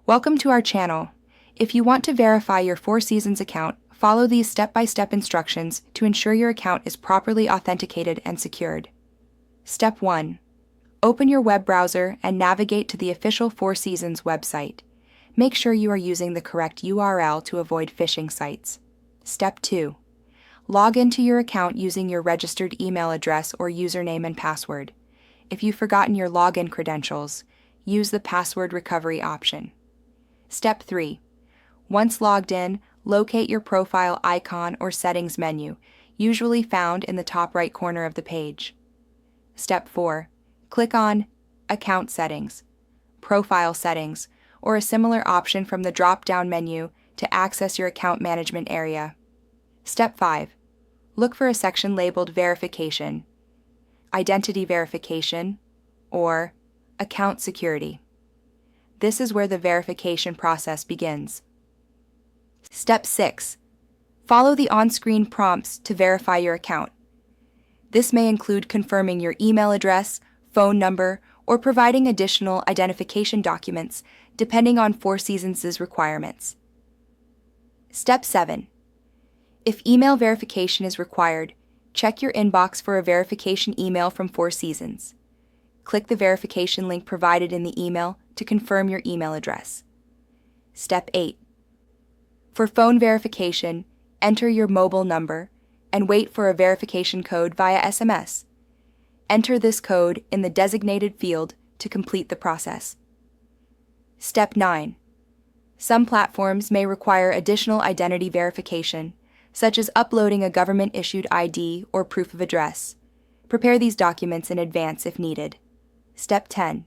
Welcome to our channel. If you want to verify your Four Seasons account, follow these step-by-step instructions to ensure your account is properly authenticated and secured. Step 1. Open your web browser and navigate to the official Four Seasons website. Make sure you are using the correct URL to avoid phishing sites. Step 2. Log into your account using your registered email address or username and password. If you've forgotten your login credentials, use the password recovery option. Step 3. Once logged in, locate your profile icon or settings menu, usually found in the top right corner of the page. Step 4. Click on Account Settings, Profile Settings, or a similar option from the drop-down menu to access your account management area. Step 5. Look for a section labeled Verification, Identity Verification, or Account Security. This is where the verification process begins. Step 6. Follow the on-screen prompts to verify your account. This may include confirming your email address, phone number, or providing additional identification documents, depending on Four Seasons' requirements. Step 7. If email verification is required, check your inbox for a verification email from Four Seasons. Click the verification link provided in the email to confirm your email address. Step 8. For phone verification, enter your mobile number and wait for a verification code via SMS. Enter this code in the designated field to complete the process. Step 9. Some platforms may require additional identity verification, such as uploading a government-issued ID or proof of address. Prepare these documents in advance if needed. Step 10.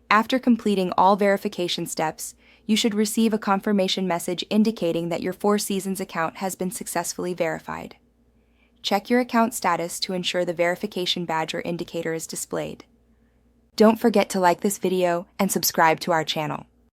After completing all verification steps, you should receive a confirmation message indicating that your Four Seasons account has been successfully verified. Check your account status to ensure the verification badge or indicator is displayed. Don't forget to like this video and subscribe to our channel.